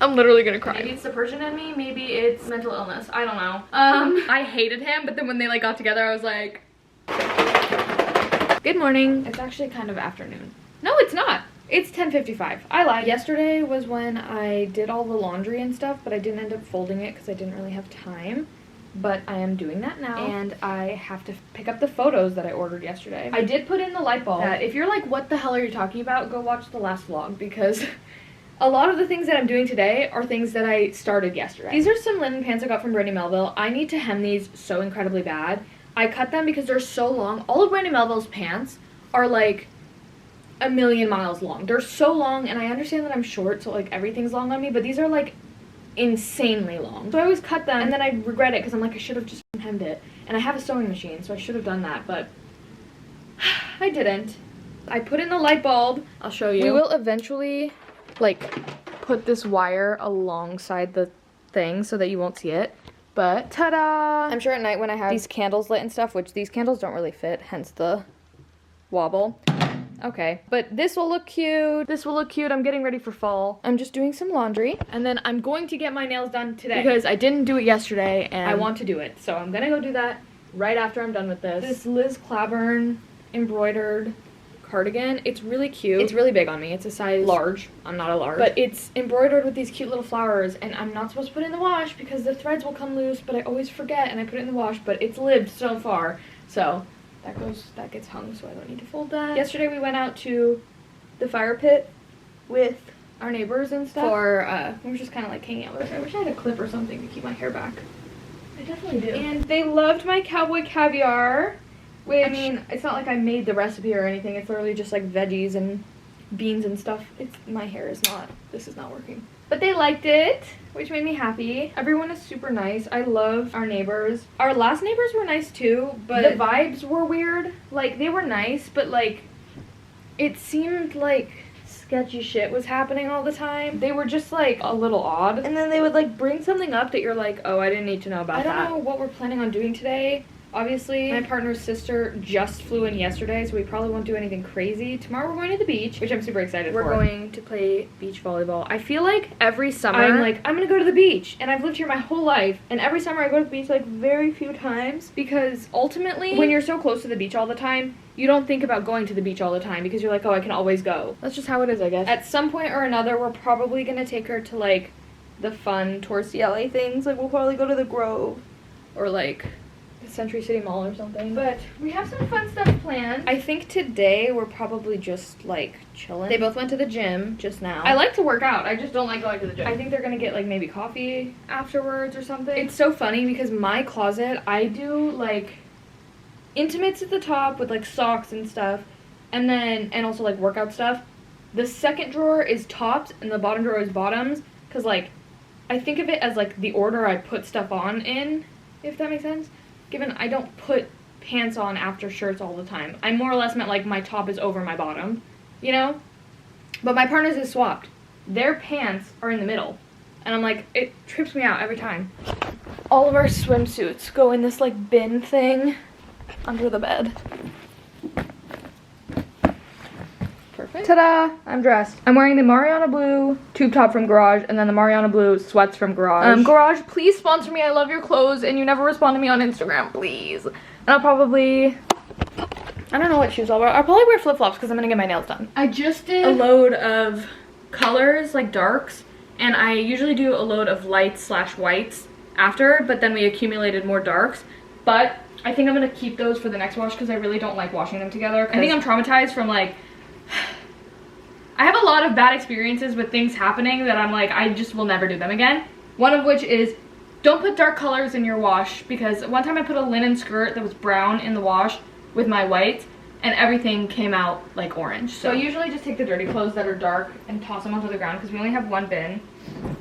I'm literally gonna cry. Maybe it's the Persian in me, maybe it's mental illness, I don't know. I hated him, but then when they like got together, I was like, good morning. It's actually kind of afternoon. No, it's not. It's 10:55. I lied. Yesterday was when I did all the laundry and stuff, but I didn't end up folding it because I didn't really have time. But I am doing that now, and I have to pick up the photos that I ordered yesterday. I did put in the light bulb. If you're like, what the hell are you talking about? Go watch the last vlog, because a lot of the things that I'm doing today are things that I started yesterday. These are some linen pants I got from Brandy Melville. I need to hem these so incredibly bad. I cut them because they're so long. All of Brandy Melville's pants are like a million miles long. They're so long, and I understand that I'm short, so like everything's long on me, but these are like insanely long. So I always cut them, and then I regret it because I'm like, I should have just hemmed it. And I have a sewing machine, so I should have done that, but I didn't. I put in the light bulb. I'll show you. We will eventually like put this wire alongside the thing so that you won't see it, but ta-da! I'm sure at night when I have these candles lit and stuff, which these candles don't really fit, hence the wobble. Okay, but this will look cute. This will look cute. I'm getting ready for fall. I'm just doing some laundry, and then I'm going to get my nails done today because I didn't do it yesterday and I want to do it. So I'm gonna go do that right after I'm done with this. This Liz Claiborne embroidered cardigan. It's really cute. It's really big on me. It's a size large. I'm not a large. But it's embroidered with these cute little flowers, and I'm not supposed to put it in the wash because the threads will come loose, but I always forget and I put it in the wash, but it's lived so far. So that gets hung, so I don't need to fold that. Yesterday we went out to the fire pit with our neighbors and stuff. We were just kind of like hanging out with us. I wish I had a clip or something to keep my hair back. I definitely do. And they loved my cowboy caviar. Which, I mean, it's not like I made the recipe or anything. It's literally just like veggies and beans and stuff. My hair is not, this is not working. But they liked it, which made me happy. Everyone is super nice. I love our neighbors. Our last neighbors were nice too, but the vibes were weird. Like, they were nice, but like, it seemed like sketchy shit was happening all the time. They were just like a little odd. And then they would like bring something up that you're like, oh, I didn't need to know about that. I don't know what we're planning on doing today. Obviously, my partner's sister just flew in yesterday, so we probably won't do anything crazy. Tomorrow we're going to the beach, which I'm super excited for. We're going to play beach volleyball. I feel like every summer, I'm like, I'm gonna go to the beach. And I've lived here my whole life. And every summer I go to the beach like very few times. Because ultimately, when you're so close to the beach all the time, you don't think about going to the beach all the time because you're like, oh, I can always go. That's just how it is, I guess. At some point or another, we're probably gonna take her to like the fun touristy LA things. Like, we'll probably go to the Grove or like Century City Mall or something. But we have some fun stuff planned. I think today we're probably just like chilling. They both went to the gym just now. I like to work out. I just don't like going to the gym. I think they're gonna get like maybe coffee afterwards or something. It's so funny because my closet, I do like intimates at the top with like socks and stuff, and also like workout stuff. The second drawer is tops and the bottom drawer is bottoms, because like I think of it as like the order I put stuff on in, if that makes sense. Given I don't put pants on after shirts all the time. I more or less meant like my top is over my bottom, you know? But my partner's is swapped. Their pants are in the middle. And I'm like, it trips me out every time. All of our swimsuits go in this like bin thing under the bed. Perfect. Ta-da! I'm dressed. I'm wearing the Mariana Blue tube top from Garage and then the Mariana Blue sweats from Garage. Garage, please sponsor me. I love your clothes and you never respond to me on Instagram, please. And I'll probably, I don't know what shoes I'll wear. I'll probably wear flip-flops because I'm gonna get my nails done. I just did a load of colors, like darks, and I usually do a load of lights / whites after, but then we accumulated more darks. But I think I'm gonna keep those for the next wash because I really don't like washing them together. I think I'm traumatized from like, I have a lot of bad experiences with things happening that I'm like, I just will never do them again. One of which is, don't put dark colors in your wash, because one time I put a linen skirt that was brown in the wash with my whites and everything came out like orange. So I usually just take the dirty clothes that are dark and toss them onto the ground because we only have one bin.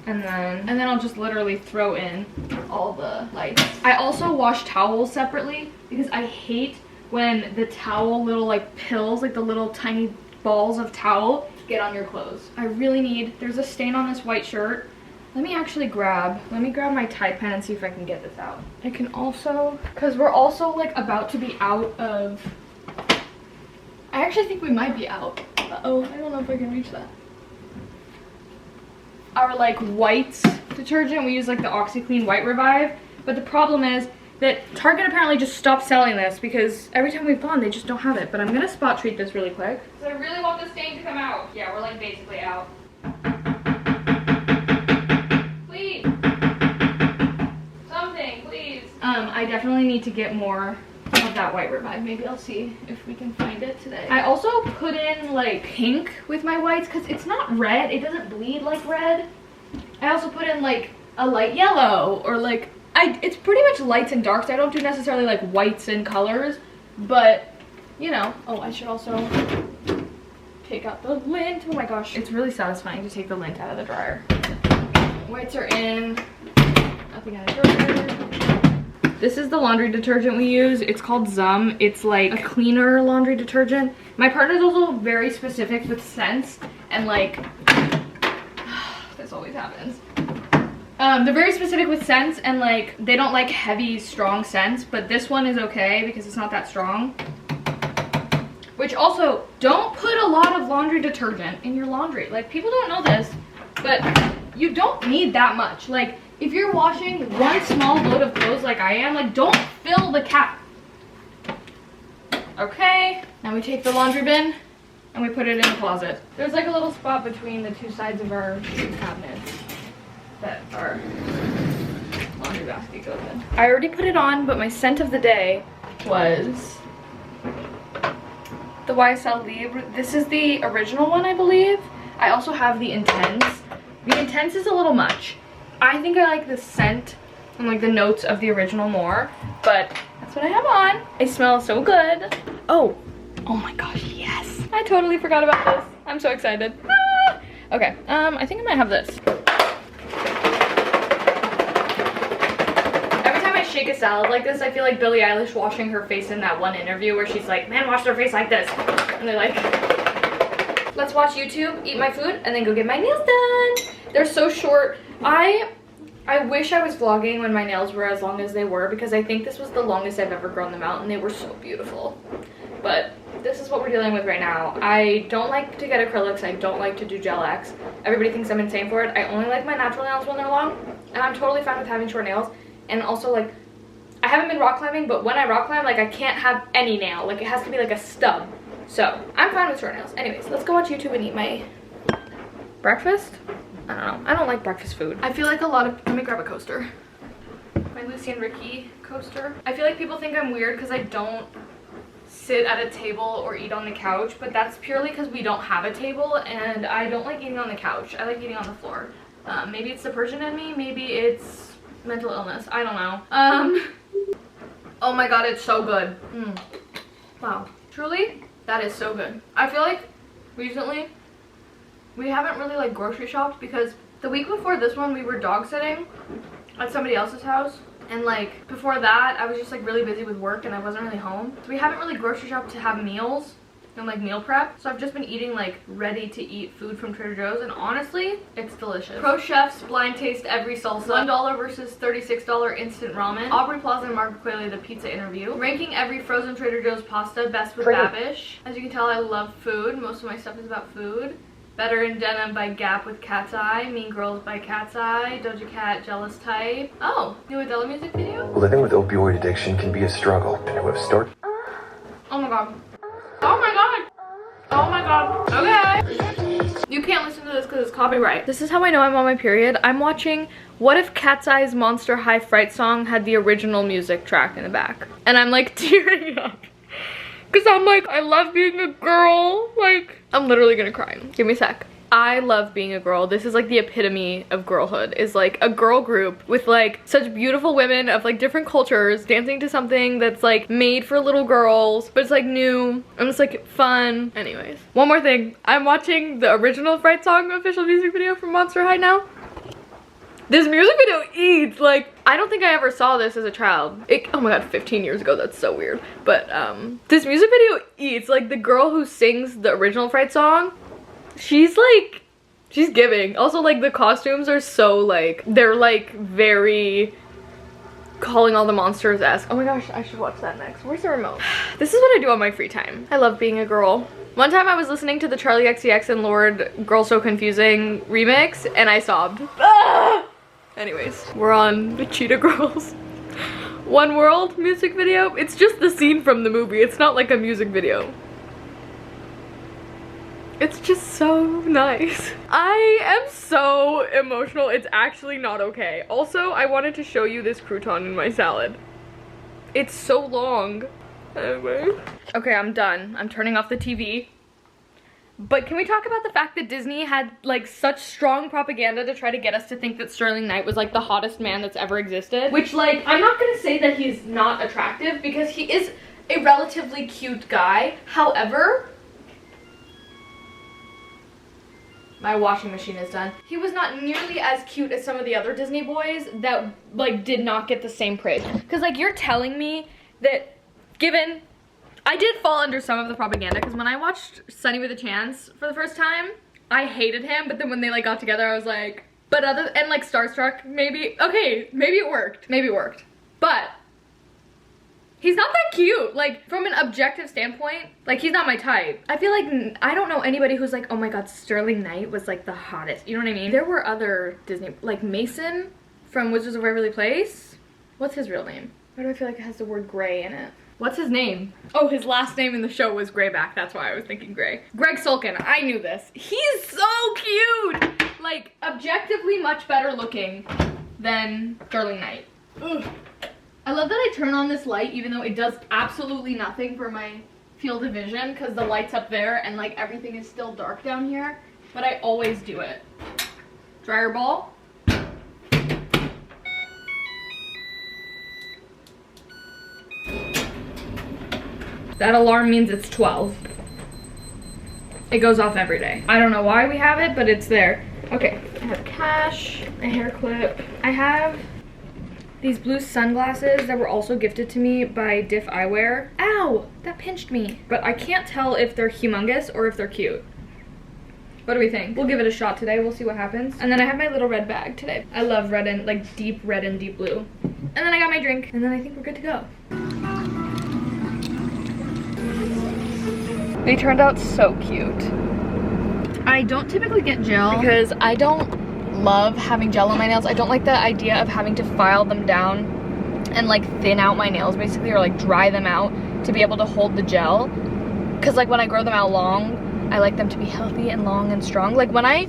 And then I'll just literally throw in all the lights. I also wash towels separately because I hate when the towel little like pills, like the little tiny balls of towel, get on your clothes. I really need, there's a stain on this white shirt. Let me grab my Tide pen and see if I can get this out. I can also, because we're also like about to be out of, I actually think we might be out. Uh-oh, I don't know if I can reach that. our like whites detergent. We use like the OxyClean White Revive, but the problem is that Target apparently just stopped selling this because every time we've gone they just don't have it. But I'm gonna spot treat this really quick because I really want the stain to come out. Yeah, we're like basically out. Please, something, please. I definitely need to get more of that White Revive. Maybe I'll see if we can find it today. I also put in like pink with my whites because it's not red. It doesn't bleed like red. I also put in like a light yellow or like, it's pretty much lights and darks. I don't do necessarily like whites and colors, but you know. Oh, I should also take out the lint. Oh my gosh, it's really satisfying to take the lint out of the dryer. Whites are in, nothing out of dryer. This is the laundry detergent we use. It's called Zum. It's like a cleaner laundry detergent. My partner's also very specific with scents and like, this always happens. They're very specific with scents and like, they don't like heavy, strong scents, but this one is okay because it's not that strong. Which also, don't put a lot of laundry detergent in your laundry. Like, people don't know this, but you don't need that much. Like, if you're washing one small load of clothes like I am, like, don't fill the cap. Okay, now we take the laundry bin and we put it in the closet. There's like a little spot between the two sides of our cabinets that our laundry basket goes in. I already put it on, but my scent of the day was the YSL Libre. This is the original one, I believe. I also have the Intense. The Intense is a little much. I think I like the scent and like the notes of the original more, but that's what I have on. It smells so good. Oh my gosh, yes. I totally forgot about this. I'm so excited. Ah! Okay, I think I might have this. Shake a salad like this, I feel like Billie Eilish washing her face in that one interview where she's like, man wash their face like this, and they're like, let's watch YouTube, eat my food, and then go get my nails done. They're so short. I wish I was vlogging when my nails were as long as they were, because I think this was the longest I've ever grown them out and they were so beautiful. But this is what we're dealing with right now. I don't like to get acrylics. I don't like to do gel X. Everybody thinks I'm insane for it. I only like my natural nails when they're long, and I'm totally fine with having short nails. And also, like, I haven't been rock climbing, but when I rock climb, like, I can't have any nail. Like, it has to be like a stub. So I'm fine with short nails. Anyways, let's go watch YouTube and eat my breakfast. I don't know. I don't like breakfast food. I feel like a lot of, let me grab a coaster. My Lucy and Ricky coaster. I feel like people think I'm weird because I don't sit at a table or eat on the couch, but that's purely because we don't have a table and I don't like eating on the couch. I like eating on the floor. Maybe it's the Persian in me. Maybe it's mental illness. I don't know. Oh my god, it's so good. Wow. Truly, that is so good. I feel like recently we haven't really like grocery shopped because the week before this one we were dog sitting at somebody else's house, and like before that I was just like really busy with work and I wasn't really home. So we haven't really grocery shopped to have meals and like meal prep. So I've just been eating like ready to eat food from Trader Joe's, and honestly, it's delicious. Pro chefs blind taste every salsa. $1 versus $36 instant ramen. Aubrey Plaza and Margaret Qualley, the pizza interview. Ranking every frozen Trader Joe's pasta best with Babish. As you can tell, I love food. Most of my stuff is about food. Better in Denim by Gap with Cat's Eye. Mean Girls by Cat's Eye. Doja Cat, Jealous Type. Oh, new Adele music video? Living with opioid addiction can be a struggle, and we've started. Oh my god. Oh my god. Oh my god. Okay. You can't listen to this because it's copyright. This is how I know I'm on my period. I'm watching What If Cat's Eye's Monster High Fright song had the original music track in the back. And I'm like tearing up. Because I'm like, I love being a girl. Like, I'm literally gonna cry. Give me a sec. I love being a girl. This is like the epitome of girlhood, is like a girl group with like such beautiful women of like different cultures dancing to something that's like made for little girls, but it's like new and it's like fun. Anyways, one more thing. I'm watching the original Fright Song official music video from Monster High now. This music video eats, like, I don't think I ever saw this as a child. Oh my god, 15 years ago, that's so weird. But this music video eats, like the girl who sings the original Fright Song, she's giving. Also, like, the costumes are so like, they're like very Calling All the Monsters-esque. Oh my gosh, I should watch that next. Where's the remote? This is what I do on my free time. I love being a girl. One time I was listening to the Charlie XCX and Lord Girl So Confusing remix and I sobbed. Ah! Anyways, we're on the Cheetah Girls One World music video. It's just the scene from the movie. It's not like a music video. It's just so nice. I am so emotional. It's actually not okay. Also, I wanted to show you this crouton in my salad. It's so long. Anyway. Okay, I'm done. I'm turning off the TV. But can we talk about the fact that Disney had like such strong propaganda to try to get us to think that Sterling Knight was like the hottest man that's ever existed? Which, like, I'm not gonna say that he's not attractive because he is a relatively cute guy. However, my washing machine is done. He was not nearly as cute as some of the other Disney boys that like did not get the same praise. Cause like you're telling me that given, I did fall under some of the propaganda because when I watched Sunny with a Chance for the first time, I hated him, but then when they like got together, I was like, but other, and like Starstruck, maybe, okay, maybe it worked, but he's not that cute. Like, from an objective standpoint, like, he's not my type. I feel like, I don't know anybody who's like, oh my god, Sterling Knight was like the hottest. You know what I mean? There were other Disney, like Mason from Wizards of Waverly Place. What's his real name? Why do I feel like it has the word gray in it? What's his name? Oh, his last name in the show was Greyback. That's why I was thinking gray. Greg Sulkin. I knew this. He's so cute! Like, objectively much better looking than Sterling Knight. Ugh. I love that I turn on this light even though it does absolutely nothing for my field of vision because the light's up there and like everything is still dark down here, but I always do it. Dryer ball. That alarm means it's 12. It goes off every day. I don't know why we have it, but it's there. Okay, I have cash, a hair clip. I have these blue sunglasses that were also gifted to me by Diff Eyewear. Ow, that pinched me. But I can't tell if they're humongous or if they're cute. What do we think? We'll give it a shot today, we'll see what happens. And then I have my little red bag today. I love red and like deep red and deep blue. And then I got my drink, and then I think we're good to go. They turned out so cute. I don't typically get gel because I don't love having gel on my nails. I don't like the idea of having to file them down and like thin out my nails basically, or like dry them out to be able to hold the gel. Cause like when I grow them out long, I like them to be healthy and long and strong. Like when I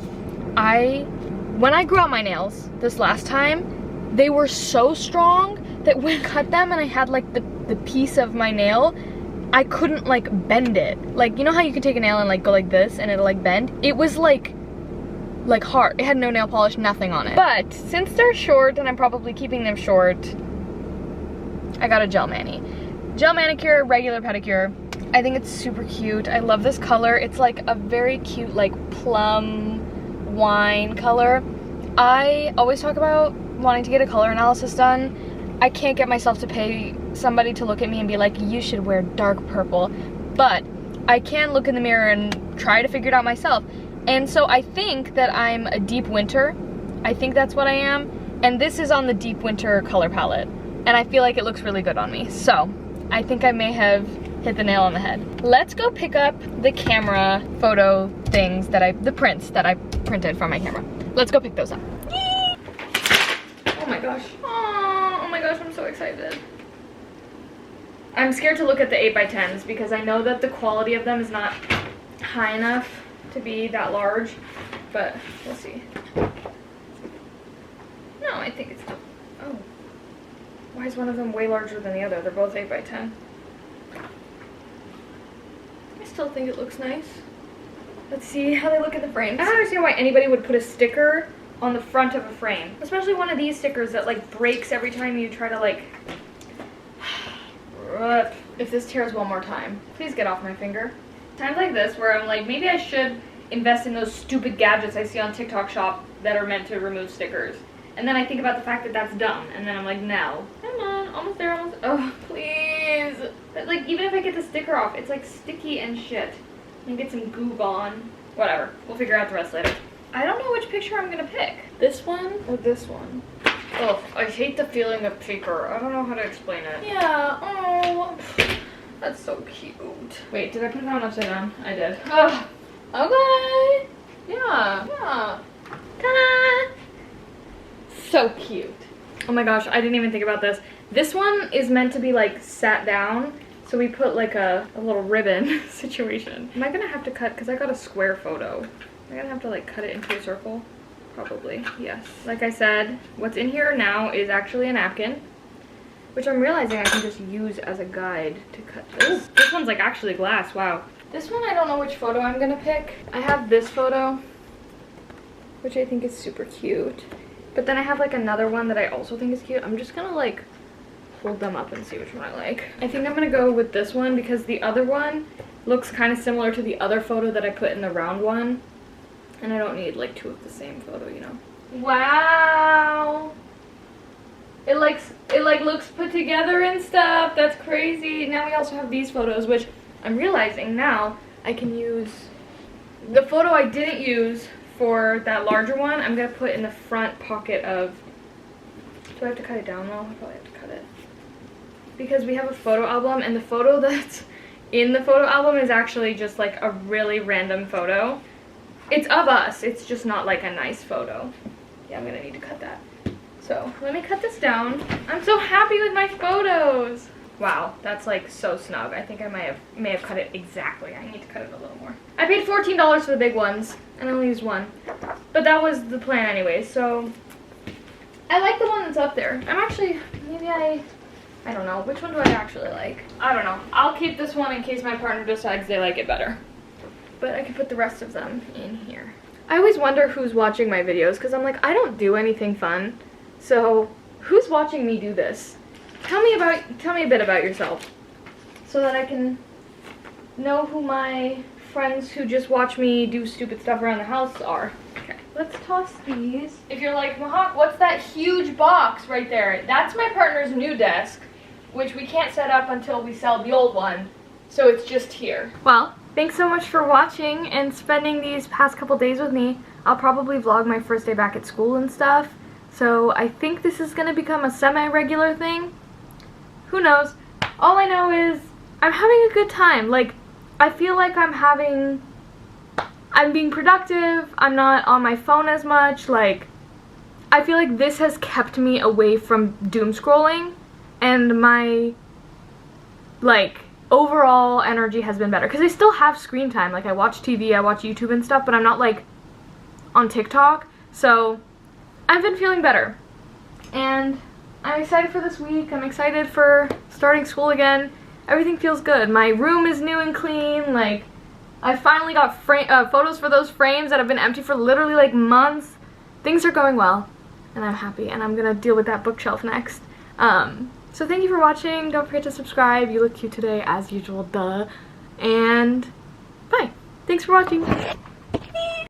grew out my nails this last time, they were so strong that when I cut them and I had like the piece of my nail, I couldn't like bend it. Like, you know how you can take a nail and like go like this and it'll like bend? It was like hard. It had no nail polish, nothing on it. But since they're short and I'm probably keeping them short, I got a gel mani. Gel manicure, regular pedicure. I think it's super cute. I love this color. It's like a very cute like plum wine color. I always talk about wanting to get a color analysis done. I can't get myself to pay somebody to look at me and be like, you should wear dark purple. But I can look in the mirror and try to figure it out myself. And so I think that I'm a deep winter. I think that's what I am. And this is on the deep winter color palette. And I feel like it looks really good on me. So I think I may have hit the nail on the head. Let's go pick up the camera photo things that the prints that I printed from my camera. Let's go pick those up. Oh my gosh. Oh my gosh, I'm so excited. I'm scared to look at the 8x10s because I know that the quality of them is not high enough to be that large, but we'll see. No, I think it's, oh. Why is one of them way larger than the other? They're both 8x10. I still think it looks nice. Let's see how they look at the frames. I don't understand why anybody would put a sticker on the front of a frame, especially one of these stickers that like breaks every time you try to like. If this tears one more time, please get off my finger. Times like this where I'm like, maybe I should invest in those stupid gadgets I see on TikTok shop that are meant to remove stickers. And then I think about the fact that that's dumb, and then I'm like, no. Come on, almost there, almost. Oh, please. But like, even if I get the sticker off, it's like sticky and shit. And get some goo gone. Whatever, we'll figure out the rest later. I don't know which picture I'm gonna pick. This one or this one? Oh, I hate the feeling of paper. I don't know how to explain it. Yeah, oh, that's so cute. Wait, did I put it on upside down? I did. Oh, okay. Yeah, yeah. Ta-da! So cute. Oh my gosh, I didn't even think about this. This one is meant to be like sat down, so we put like a little ribbon situation. Am I gonna have to cut, because I got a square photo. Am I gonna have to like cut it into a circle? Probably, yes. Like I said, what's in here now is actually a napkin, which I'm realizing I can just use as a guide to cut this. This one's like actually glass, wow. This one, I don't know which photo I'm gonna pick. I have this photo, which I think is super cute. But then I have like another one that I also think is cute. I'm just gonna like hold them up and see which one I like. I think I'm gonna go with this one because the other one looks kind of similar to the other photo that I put in the round one. And I don't need like two of the same photo, you know. Wow. It looks put together and stuff. That's crazy. Now we also have these photos, which I'm realizing now I can use. The photo I didn't use for that larger one, I'm gonna put in the front pocket of. Do I have to cut it down though? I probably have to cut it. Because we have a photo album, and the photo that's in the photo album is actually just like a really random photo. It's of us, it's just not like a nice photo. Yeah, I'm gonna need to cut that. So let me cut this down. I'm so happy with my photos. Wow, that's like so snug. I think I may have cut it exactly. I need to cut it a little more. I paid $14 for the big ones, and I only used one. But that was the plan anyway, so I like the one that's up there. I'm actually, maybe I don't know. Which one do I actually like? I don't know. I'll keep this one in case my partner decides they like it better. But I can put the rest of them in here. I always wonder who's watching my videos because I'm like, I don't do anything fun. So who's watching me do this? Tell me a bit about yourself so that I can know who my friends who just watch me do stupid stuff around the house are. Okay, let's toss these. If you're like, Mahak, what's that huge box right there? That's my partner's new desk, which we can't set up until we sell the old one. So it's just here. Well, thanks so much for watching and spending these past couple days with me. I'll probably vlog my first day back at school and stuff. So I think this is gonna become a semi-regular thing. Who knows? All I know is I'm having a good time. Like, I feel like I'm being productive. I'm not on my phone as much. Like, I feel like this has kept me away from doom scrolling, and my, like, overall energy has been better. Because I still have screen time. Like, I watch TV, I watch YouTube and stuff, but I'm not, like, on TikTok. So I've been feeling better. And I'm excited for this week. I'm excited for starting school again. Everything feels good. My room is new and clean. Like, I finally got photos for those frames that have been empty for literally like months. Things are going well, and I'm happy, and I'm gonna deal with that bookshelf next. So thank you for watching. Don't forget to subscribe. You look cute today as usual, duh. And bye. Thanks for watching.